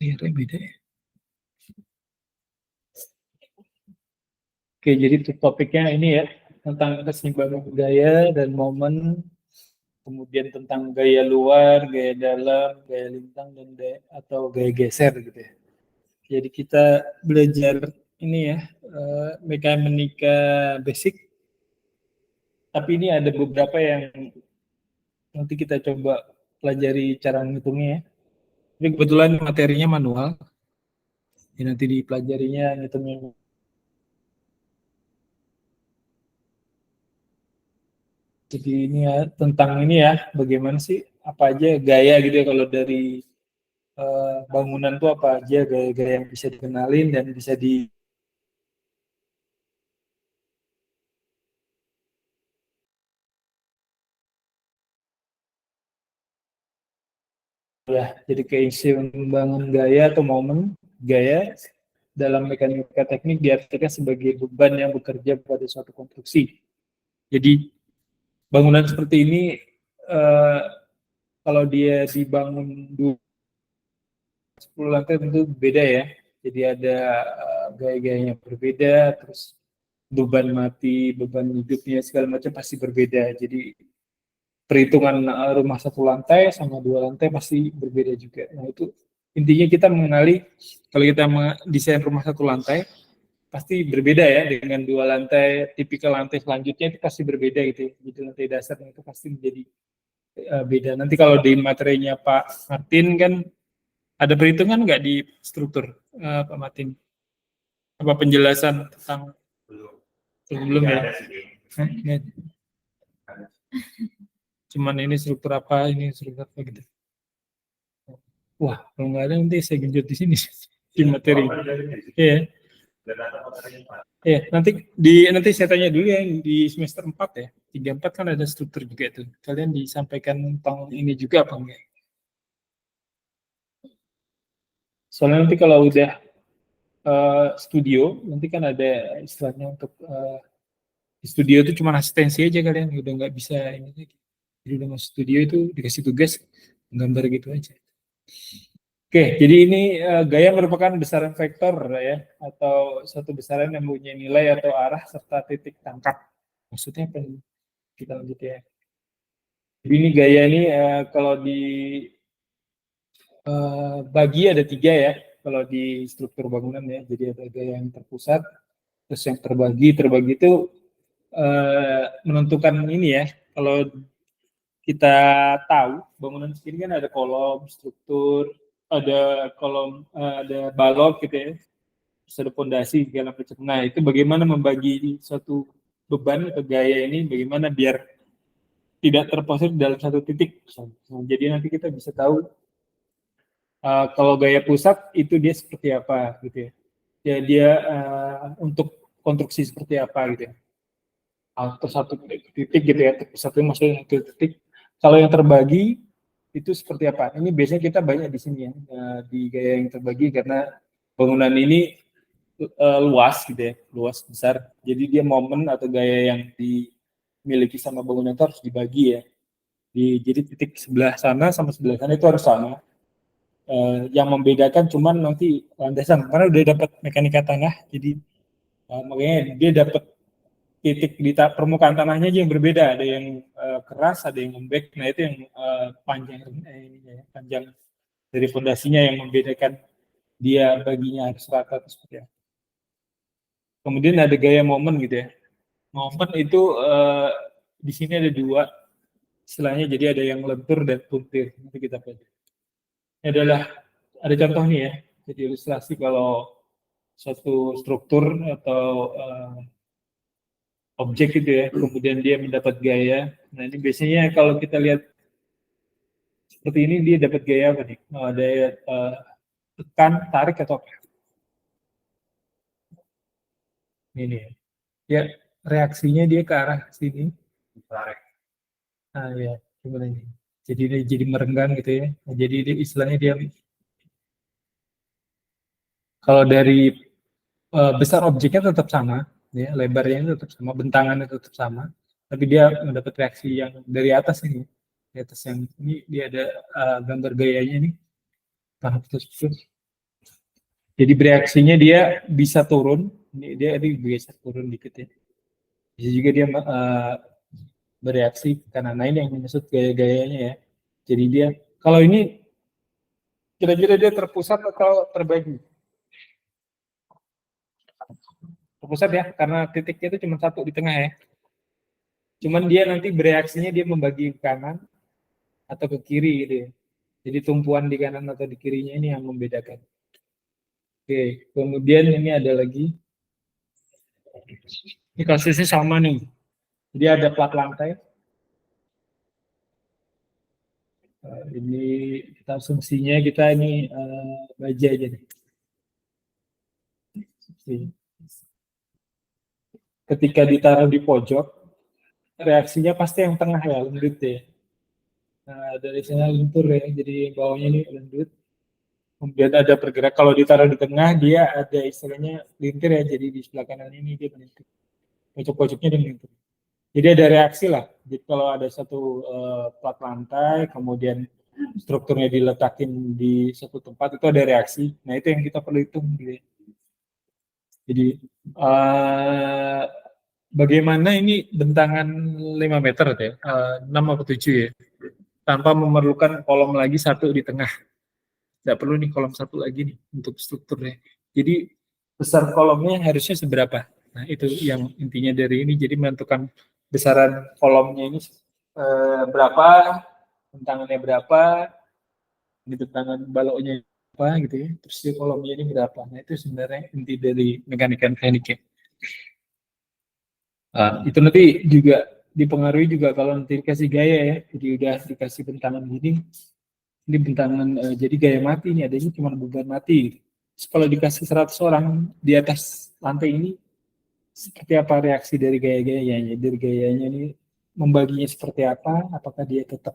Layarnya beda ya. Oke, jadi topiknya ini ya, tentang keseimbangan gaya dan momen, kemudian tentang gaya luar, gaya dalam, gaya lintang, dan atau gaya geser gitu ya. Jadi kita belajar ini ya, mekanika basic, tapi ini ada beberapa yang nanti kita coba pelajari cara menghitungnya ya. Ini kebetulan materinya manual, jadi nanti dipelajarinya ngitungnya. Jadi ini ya, tentang ini ya, bagaimana sih, apa aja gaya gitu ya, kalau dari bangunan tuh apa aja gaya-gaya yang bisa dikenalin dan bisa di ya, jadi keseimbangan gaya atau momen gaya dalam mekanika teknik diartikan sebagai beban yang bekerja pada suatu konstruksi. Jadi bangunan seperti ini eh, kalau dia dibangun 10 lantai tentu beda ya. Jadi ada gaya-gayanya berbeda, terus beban mati, beban hidupnya segala macam pasti berbeda. Jadi perhitungan rumah satu lantai sama dua lantai pasti berbeda juga. Nah itu intinya kita mengenali kalau kita mendesain rumah satu lantai pasti berbeda ya dengan dua lantai, tipikal lantai selanjutnya itu pasti berbeda gitu ya. Jadi lantai dasarnya itu pasti menjadi beda. Nanti kalau di materinya Pak Martin kan ada perhitungan nggak di struktur Pak Martin? Apa penjelasan tentang belum ya? Cuman ini struktur apa, ini struktur apa gitu. Wah, kalau nggak ada nanti saya genjot di sini di materi. Iya. Iya, nanti saya tanya dulu ya di semester 4 ya. 3-4 kan ada struktur juga itu. Kalian disampaikan tentang ini juga apa enggak? Soalnya nanti kalau udah studio, nanti kan ada istilahnya untuk di studio itu cuma asistensi aja kalian, udah nggak bisa ini lagi. Jadi udah masuk studio itu dikasih tugas gambar gitu aja. Oke, jadi ini gaya merupakan besaran vektor ya, atau suatu besaran yang mempunyai nilai atau arah serta titik tangkap. Maksudnya apa ini? Kita lanjut ya. Jadi ini gaya ini kalau di bagi ada 3 ya, kalau di struktur bangunan ya. Jadi ada gaya yang terpusat, terus yang terbagi itu menentukan ini ya. Kalau kita tahu bangunan segini kan ada kolom, struktur, ada kolom, ada balok gitu ya, terus ada fondasi segala macam. Nah itu bagaimana membagi suatu beban atau gaya ini, bagaimana biar tidak terpusat dalam satu titik. Nah, jadi nanti kita bisa tahu kalau gaya pusat itu dia seperti apa gitu ya. Dia untuk konstruksi seperti apa gitu ya. Atau satu titik gitu ya, satu maksudnya satu titik. Kalau yang terbagi itu seperti apa? Ini biasanya kita banyak di sini ya, di gaya yang terbagi karena bangunan ini luas gitu ya, luas besar. Jadi dia momen atau gaya yang dimiliki sama bangunan itu harus dibagi ya. Jadi titik sebelah sana sama sebelah sana itu harus sama. Yang membedakan cuman nanti landasan, karena udah dapat mekanika tanah, jadi makanya dia dapat titik di permukaan tanahnya aja yang berbeda, ada yang keras, ada yang lembek. Nah itu yang panjang dari fondasinya yang membedakan dia baginya harus rata atau seperti apa. Kemudian ada gaya momen gitu ya. Momen itu di sini ada 2 istilahnya, jadi ada yang lentur dan puntir. Nanti kita pelajari. Ini adalah ada contoh nih ya. Jadi ilustrasi kalau suatu struktur atau objek gitu ya, kemudian dia mendapat gaya. Nah ini biasanya kalau kita lihat seperti ini dia dapat gaya apa nih? Daya tekan, tarik atau apa? Ini ya. Ya reaksinya dia ke arah sini. Tarik. Nah ya, gimana ini? Jadi dia jadi merenggang gitu ya. Nah, jadi dia, istilahnya dia kalau dari besar objeknya tetap sama, ya lebarnya tetap sama, bentangannya tetap sama. tapi dia mendapat reaksi yang dari atas ini. Di atas yang ini dia ada gambar gayanya nih, tahap tersebut. Jadi bereaksinya dia bisa turun, ini dia bisa turun dikit ya. Bisa juga dia bereaksi karena ini yang maksud gaya-gayanya ya. Jadi dia kalau ini kira-kira dia terpusat atau terbagi? Terpusat ya, karena titiknya itu cuma satu di tengah ya. Cuman dia nanti bereaksinya dia membagi ke kanan atau ke kiri gitu ya. Jadi tumpuan di kanan atau di kirinya ini yang membedakan. Oke, kemudian ini ada lagi. Ini kasusnya sama nih. Jadi ada plat lantai. Ini kita asumsinya kita ini baja aja nih. Ketika ditaruh di pojok, reaksinya pasti yang tengah ya, lembut ya. Nah, dari sana lentur ya, jadi bawahnya ini lembut. Kemudian ada pergerak, kalau ditaruh di tengah, dia ada istilahnya lintir ya, jadi di sebelah kanan ini dia melintir. Pojok-pojoknya dia melintir. Jadi ada reaksi lah. Jadi kalau ada satu plat lantai, kemudian strukturnya diletakin di satu tempat, itu ada reaksi. Nah, itu yang kita perlu hitung. Gitu. Jadi, bagaimana ini bentangan 5 meter ya, 6 atau 7 ya, tanpa memerlukan kolom lagi satu di tengah. Tidak perlu nih kolom satu lagi nih untuk strukturnya. Jadi besar kolomnya harusnya seberapa? Nah itu yang intinya dari ini. Jadi menentukan besaran kolomnya ini berapa, bentangannya berapa, ini bentangan baloknya apa gitu ya. Terus di kolomnya ini berapa? Nah itu sebenarnya inti dari mekanika tekniknya. Itu nanti juga dipengaruhi juga kalau nanti dikasih gaya ya. Jadi udah dikasih bentangan gini, ini bentangan jadi gaya mati ini adanya cuma beban mati. Kalau dikasih 100 orang di atas lantai ini seperti apa reaksi dari gaya-gayanya? Dari gayanya ini membaginya seperti apa? Apakah dia tetap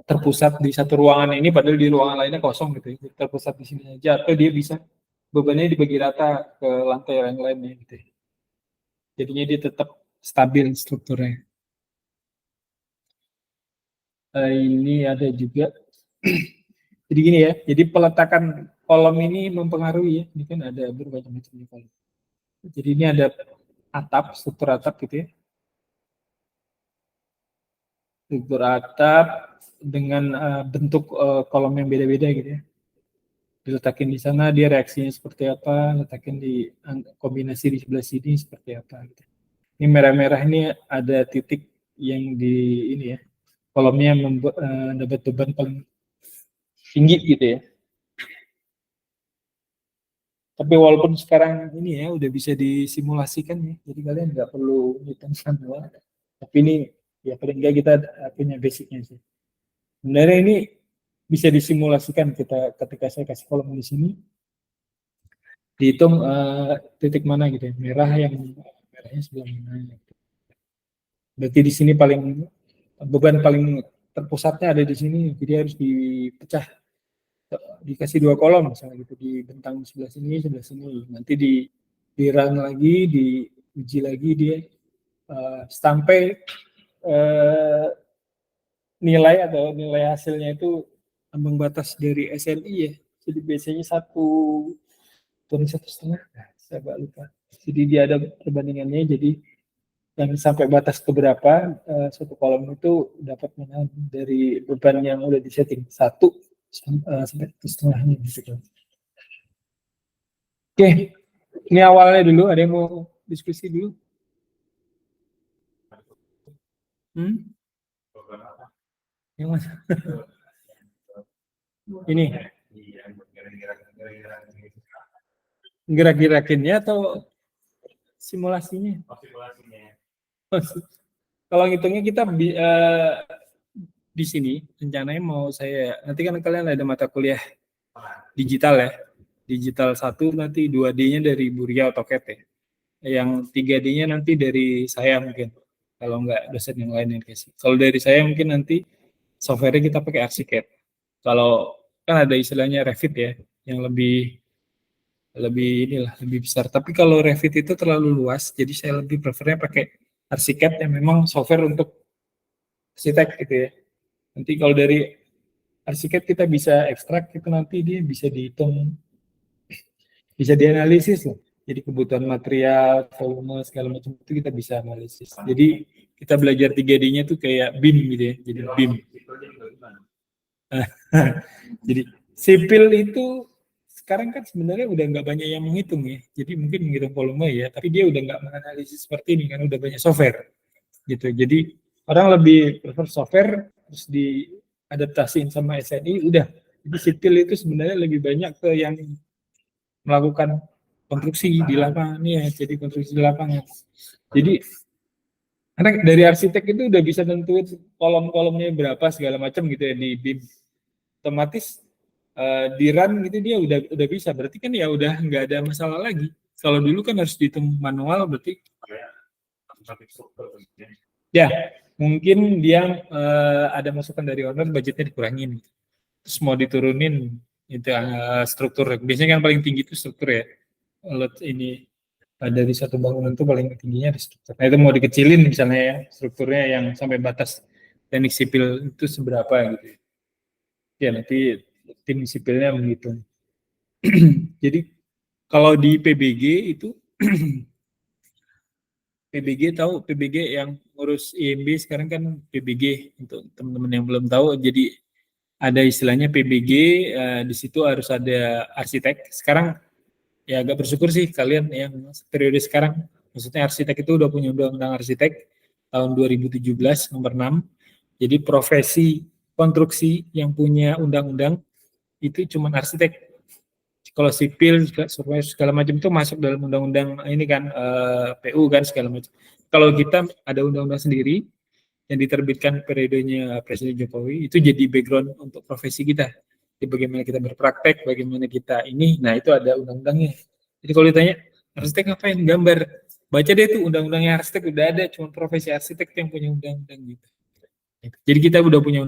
terpusat di satu ruangan ini padahal di ruangan lainnya kosong gitu ya. Terpusat di sini aja atau dia bisa bebannya dibagi rata ke lantai yang lainnya gitu ya. Jadinya dia tetap stabil strukturnya. Ini ada juga jadi gini ya, jadi peletakan kolom ini mempengaruhi ya, ini kan ada berbagai macam kolom. Jadi ini ada atap, struktur atap gitu ya. Struktur atap dengan bentuk kolom yang beda-beda gitu ya. Diletakin di sana, dia reaksinya seperti apa, letakin di kombinasi di sebelah sini seperti apa gitu. Ini merah-merah ini ada titik yang di ini ya, kolomnya dapat beban paling tinggi gitu ya. Tapi walaupun sekarang ini ya udah bisa disimulasikan ya, jadi kalian nggak perlu hitung semua. Tapi ini ya paling nggak kita punya basicnya sih. Sebenarnya ini bisa disimulasikan kita ketika saya kasih kolom di sini, dihitung titik mana gitu ya, merahnya sebelah mana. Berarti di sini paling beban paling terpusatnya ada di sini, jadi harus dipecah, dikasih 2 kolom misalnya gitu, di bentang sebelah sini, nanti di run lagi, diuji lagi dia sampai nilai hasilnya itu ambang batas dari SNI ya. Jadi biasanya 1,5, saya agak lupa. Jadi dia ada perbandingannya, jadi yang sampai batas keberapa satu kolom itu dapat mana dari beban yang udah disetting 1 sampai 1,5 gitu. Oke, ini awalnya dulu. Ada yang mau diskusi dulu? Yang mana? Ini gerak-gerakinnya atau simulasinya? Kalau ngitungnya kita di sini rencananya mau saya nanti kan kalian ada mata kuliah digital ya, digital 1 nanti 2D-nya dari Buria AutoCAD ya, yang 3D-nya nanti dari saya mungkin kalau nggak dosen yang lain yang kasih. Kalau dari saya mungkin nanti software-nya kita pakai ArchiCAD. Kalau kan ada istilahnya Revit ya yang lebih inilah lebih besar. Tapi kalau Revit itu terlalu luas, jadi saya lebih prefernya pakai ArchiCAD yang memang software untuk arsitek gitu ya. Nanti kalau dari ArchiCAD kita bisa ekstrak itu nanti dia bisa dihitung, bisa dianalisis loh. Jadi kebutuhan material, volume segala macam itu kita bisa analisis. Jadi kita belajar 3D-nya tuh kayak BIM gitu ya. Jadi BIM. Jadi sipil itu sekarang kan sebenarnya udah nggak banyak yang menghitung ya. Jadi mungkin menghitung volume ya, tapi dia udah nggak menganalisis seperti ini kan udah banyak software gitu. Jadi orang lebih prefer software terus diadaptasiin sama SNI udah. Jadi sipil itu sebenarnya lebih banyak ke yang melakukan konstruksi di lapangan ya, jadi konstruksi di lapangan. Jadi karena dari arsitek itu udah bisa tentuin kolom-kolomnya berapa segala macam gitu ya di BIM. Otomatis di run gitu dia udah bisa. Berarti kan ya udah nggak ada masalah lagi. Kalau dulu kan harus dihitung manual berarti ya mungkin dia ada masukan dari owner budgetnya dikurangin. Terus mau diturunin itu struktur. Biasanya kan paling tinggi itu struktur ya. Lot ini dari satu bangunan itu paling tingginya di struktur. Nah itu mau dikecilin misalnya ya strukturnya yang sampai batas teknik sipil itu seberapa gitu. Ya nanti tim sipilnya menghitung. Jadi kalau di PBG itu PBG tahu PBG yang ngurus IMB sekarang kan PBG untuk teman-teman yang belum tahu. Jadi ada istilahnya PBG di situ harus ada arsitek. Sekarang ya agak bersyukur sih kalian yang periode sekarang, maksudnya arsitek itu udah punya undang-undang arsitek tahun 2017 nomor 6. Jadi profesi konstruksi yang punya undang-undang itu cuma arsitek. Kalau sipil segala macam itu masuk dalam undang-undang ini kan PU kan segala macam. Kalau kita ada undang-undang sendiri yang diterbitkan periodenya Presiden Jokowi itu jadi background untuk profesi kita. Jadi bagaimana kita berpraktek, bagaimana kita ini, nah itu ada undang-undangnya. Jadi kalau ditanya arsitek ngapain gambar, baca deh tuh undang-undangnya arsitek udah ada, cuma profesi arsitek yang punya undang-undang gitu. Jadi kita udah punya